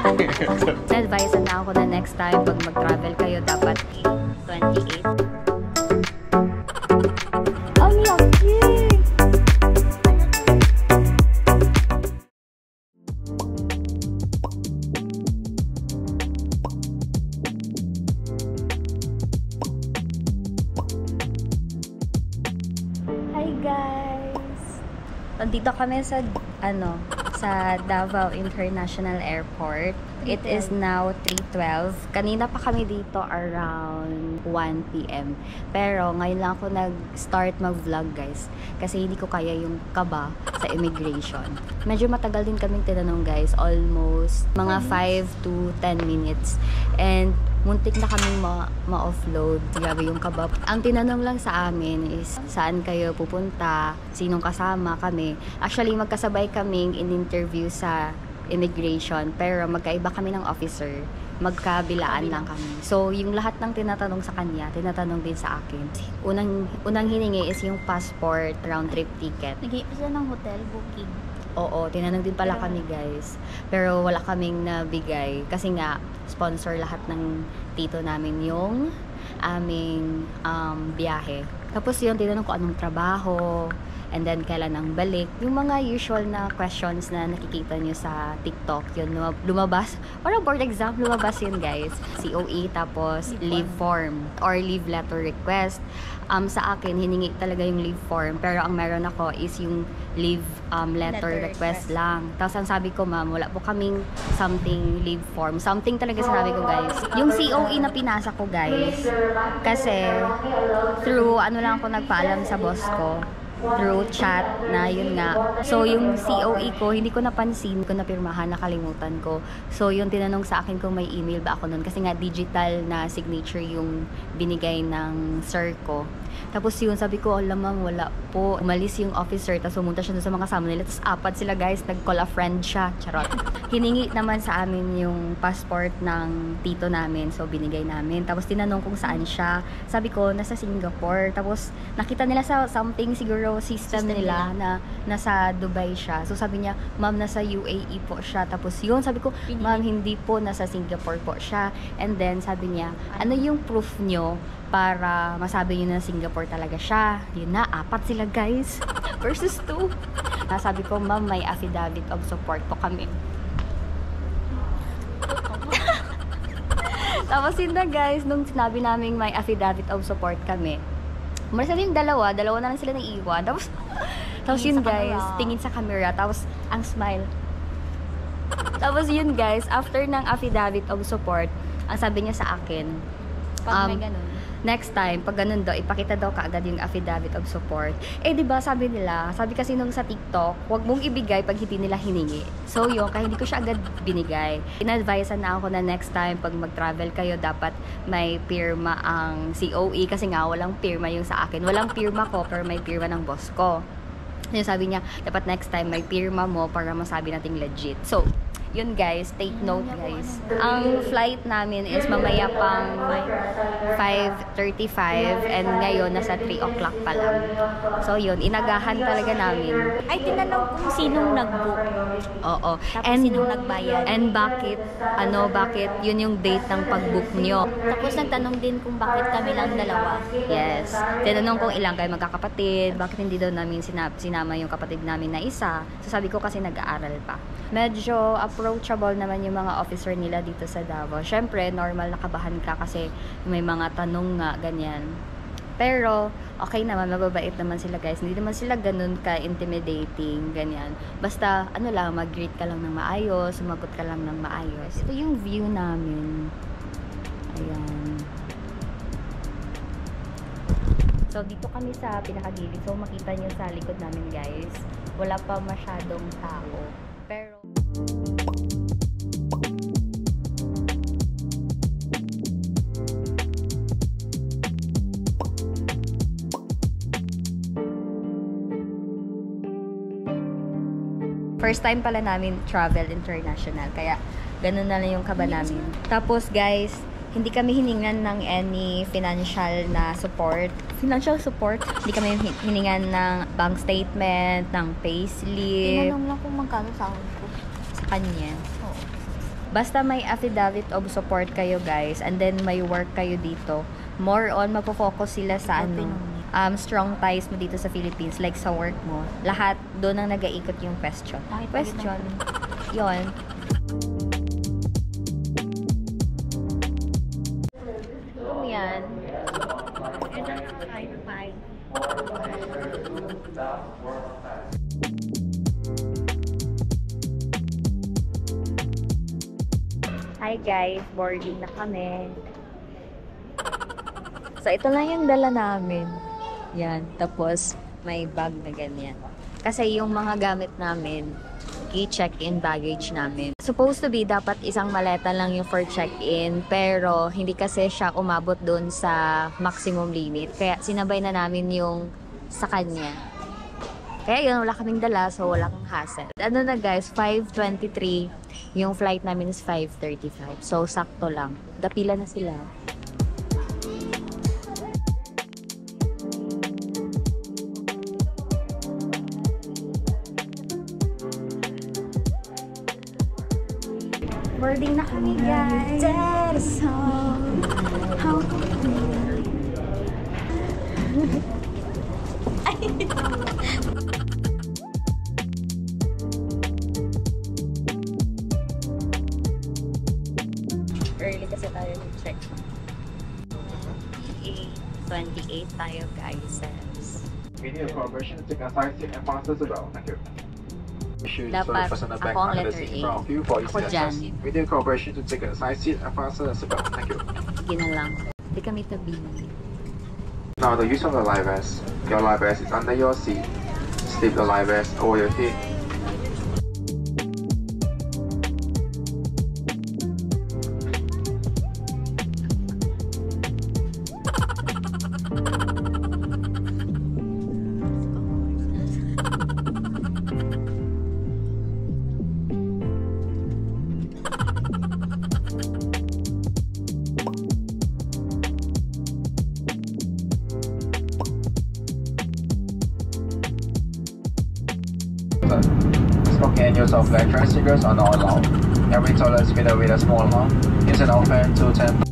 Na-advise na ako na next time pag mag-travel kayo dapat 28. Ang laki! Hi guys! Nandito kami sa sa Davao International Airport. It is now 3:12. Kanina pa kami dito around 1 PM. Pero ngayon lang ako nag-start mag-vlog guys. Kasi hindi ko kaya yung kaba sa immigration. Medyo matagal din kaming tinanong guys. Almost mga 5 to 10 minutes. And muntik na kaming ma-offload. Grabe yung kaba. Ang tinanong lang sa amin is saan kayo pupunta, sinong kasama kami. Actually, magkasabay kaming in-interview sa immigration, pero magkaiba kami ng officer. Magkabilaan lang kami. So, yung lahat ng tinatanong sa kanya, tinatanong din sa akin. Unang hiningi is yung passport, round-trip ticket. Nag-iip siya ng hotel booking. Oo, tinanong din pala kami guys. Pero wala kaming nabigay. Kasi nga, sponsor lahat ng tito namin yung aming biyahe. Tapos yun, tinanong ko anong trabaho, and then kailan ang balik. Yung mga usual na questions na nakikita nyo sa TikTok, yun, lumabas. Parang board exam, lumabas yun guys. COE, tapos leave form or leave letter request. Sa akin, hiningi talaga yung leave form. Pero ang meron ako is yung leave letter request lang. Tapos ang sabi ko, ma'am, wala po kaming something leave form. Something talaga sinabi ko guys. Yung COE na pinasa ko guys. Kasi through lang ako nagpaalam sa boss ko. Through chat na yun nga. So yung COE ko, hindi ko napansin, ko napirmahan, nakalimutan ko. So yung tinanong sa akin kung may email ba ako nun. Kasi nga digital na signature yung binigay ng sir ko. Tapos yun, sabi ko, alam ma'am, wala po. Umalis yung officer, tapos pumunta siya dun sa mga kasama nila. Tapos apat sila guys, nag-call a friend siya. Charot. Hiningi naman sa amin yung passport ng tito namin. So binigay namin. Tapos tinanong kung saan siya. Sabi ko, nasa Singapore. Tapos nakita nila sa something siguro system nila na nasa Dubai siya. So sabi niya, ma'am, nasa UAE po siya. Tapos yun, sabi ko, ma'am, hindi po, nasa Singapore po siya. And then sabi niya, ano yung proof nyo para masabi nyo na Singapore talaga siya? Yun na, apat sila guys. Versus 2. Sabi ko, ma'am, may affidavit of support po kami. Tapos yun na guys, nung sinabi namin may affidavit of support kami, umalis na yung dalawa na lang sila naiiwan. Tapos yun guys, tingin sa camera, tapos ang smile. Tapos yun guys, after ng affidavit of support, ang sabi niya sa akin, pag may ganun, next time, pag ganun daw, ipakita daw kaagad yung affidavit of support. Eh, diba, sabi nila, sabi kasi nung sa TikTok, huwag mong ibigay pag hindi nila hiningi. So, yun, kaya hindi ko siya agad binigay. In-advise na ako na next time, pag mag-travel kayo, dapat may pirma ang COE, kasi nga, walang pirma yung sa akin. Walang pirma ko, pero may pirma ng boss ko. Yung sabi niya, dapat next time, may pirma mo para masabi nating legit. So, yun guys, take note guys. Ang flight namin is mamaya pang 5:35 and ngayon nasa 3 o'clock pa lang. So yun, inagahan talaga namin. ay tinanong kung sinong nag-book. Oo. Tapos sinong nagbayad. And bakit yun yung date ng pag-book nyo. Tapos nagtanong din kung bakit kami lang dalawa. Yes. Tinanong kung ilang kayo magkakapatid, bakit hindi daw namin sinama yung kapatid namin na isa. So sabi ko kasi nag-aaral pa. Medyo approachable naman yung mga officer nila dito sa Davao. Syempre, normal nakabahan ka kasi may mga tanong nga, ganyan. Pero, okay naman, mababait naman sila guys. Hindi naman sila ganun ka-intimidating, ganyan. Basta, mag-greet ka lang ng maayos, sumagot ka lang ng maayos. Ito yung view namin. Ayan. So, dito kami sa pinakagilid. So, makita nyo sa likod namin guys. Wala pa masyadong tao. Pero first time pala namin travel international, kaya ganun na lang yung kaba namin. Tapos guys, hindi kami hiningan ng any financial na support. Financial support? Hindi kami hiningan ng bank statement, ng payslip. Tinanong lang kung magkano sahod ko. Sa kanya. Oo. Basta may affidavit of support kayo guys, and then may work kayo dito, more on magpo-focus sila sa strong ties mo dito sa Philippines, like sa work mo. Lahat doon ang nag-iikot yung question. Question. Yon. Yan. Hi guys, boarding na kami. So ito lang yung dala namin. Yan, tapos may bag na ganyan. Kasi yung mga gamit namin, i-check-in baggage namin. Supposed to be, dapat isang maleta lang yung for check-in, pero hindi kasi siya umabot doon sa maximum limit. Kaya sinabay na namin yung sa kanya. Kaya yun, wala kaming dala, so wala kang hassle. Ano na guys, 5:23, yung flight namin is 5:35. So sakto lang. Dapila na sila. Boarding na kami guys. Early kasi tayo mag-check. 28 tayo guys. Media cooperation to take a side seat and passes the bell. Thank you. Dapat ako ang letter A. Ako dyan. Media cooperation to take a side seat and passes the bell. Thank you. Sige na lang. Hindi kami tabi. Now the use of the life vest. Your life vest is under your seat. Slip the life vest over your head. Smoking and use of electronic cigarettes are not allowed. Every toilet is fitted with a small amount. Use an open to 10.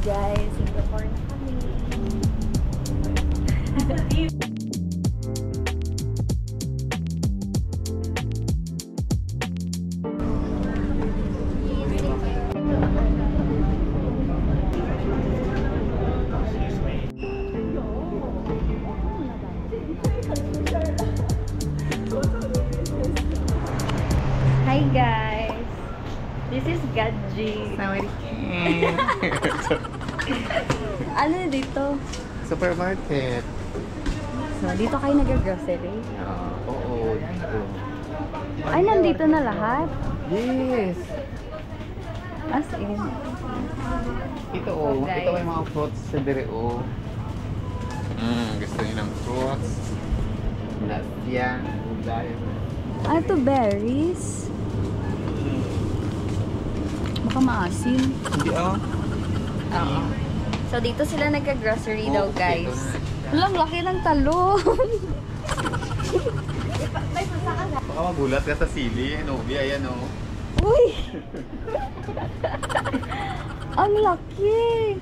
Guys, Singapore na kami. Hi guys! This is Gadji. Ano dito? Supermarket. So, dito kayo nag-grocery? Oo, dito. Ay, nandito na lahat? Yes! As in? Ito Okay. ito may mga fruits sa dire gusto niyo ng fruits, lasya, gulay. Ano to, berries? Baka maasim. Hindi Oo. So, dito sila nagka-grocery daw, Oo, guys. dito Walang laki ng talon. Baka magulat ka sa sili, Novi, ayan Uy! Ang laki!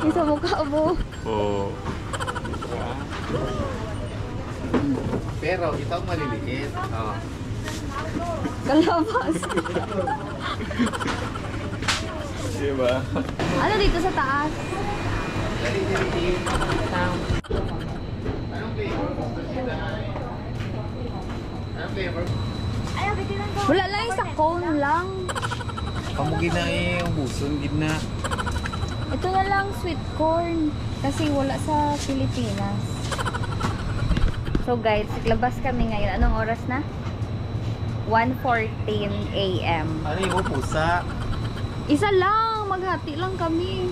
Yung sa mukha mo. Oo. Pero ito ang maliliit. Kalabas. Diba? Ano dito sa taas? Anong flavor? Anong flavor? Wala lang yung sa cone lang. Kamugi na yung buson, gitna. Ito na lang sweet corn. Kasi wala sa Pilipinas. So guys, labas kami ngayon. Anong oras na? 1:14 AM. Ano yung pusa? Isa lang! Maghati lang kami.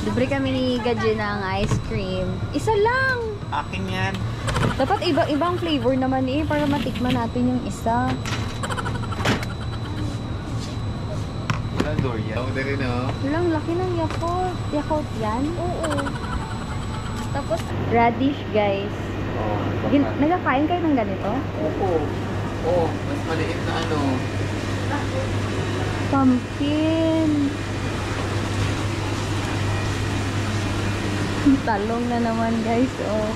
Libre kami ni Gadje ng ice cream. Isa lang! Akin yan. Dapat ibang flavor naman eh, para matikman natin yung isa. Walang durian. Oo, dali no? Walang laki ng Yakult. Yakult yan? Oo. Tapos, radish guys. Oo. Nagkakain kayo ng ganito? Oo. Oo, mas maliit na ano. Pumpkin. Talong na naman guys, oh.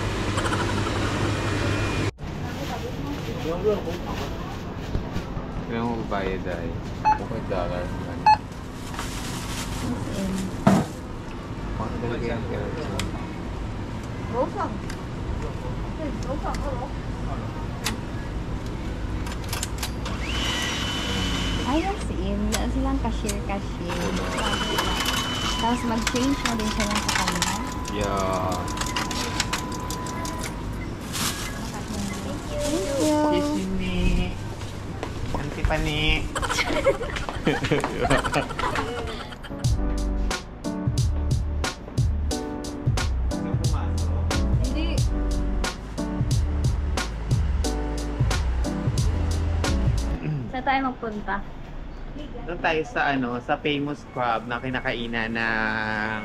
Kailan mo bayad ay? $4. Mga talaga yung kailan. Ay, as in, meron silang cashier. Tapos mag-change na din siya sa kanila. Yeah. Thank you. Kisini. Anti pani. Hindi. Saan tayo magpunta? Doon tayo sa sa famous crab na kinakainan ng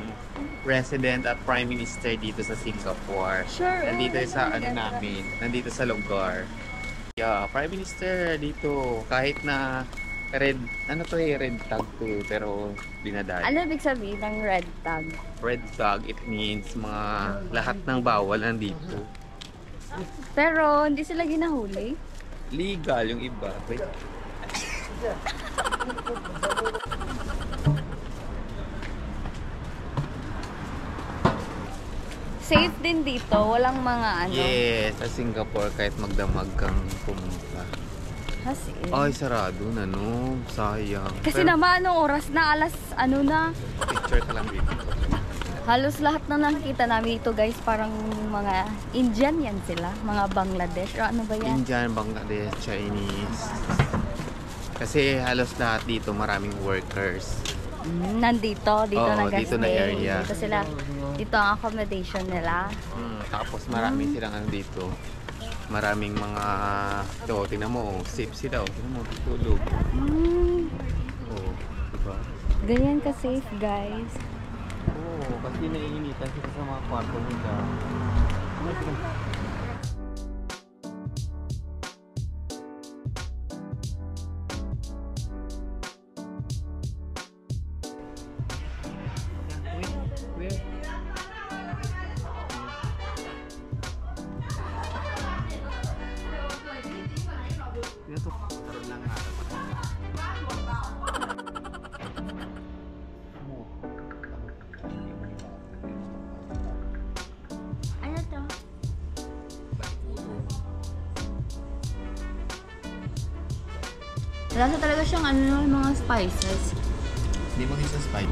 President at Prime Minister dito sa Singapore. Sure. Nandito sa namin, nandito sa lugar. Yeah, Prime Minister dito kahit na red red tag to pero dinadali. Ano ibig sabihin ng red tag? Red tag, it means mga lahat ng bawal nandito. Pero hindi sila ginahuli. Legal yung iba. Wait. Safe din dito, walang mga ano. Yes, sa Singapore kahit magdamag kang pumunta. As in. Ay, sarado na no. Sayang. Kasi naman anong oras na, alas ano na. Picture ka lang dito. Halos lahat na nakikita namin ito guys, parang mga Indian yan sila, mga Bangladesh o ano ba yan? Indian, Bangladesh, Chinese. Kasi halos lahat dito maraming workers. Nandito, dito Oo, nag-stay. dito na area. Dito sila, dito ang accommodation nila. Tapos marami silang dito. Maraming mga ito, tingnan mo, safe sila. Tingnan mo, tutulog. Oo, diba? Ganyan ka-safe guys. Oo, kasi naiinitan sila sa mga kwarto nila. Ano to? Lasa talaga siyang ano, mga spices. Hindi mo isa spice.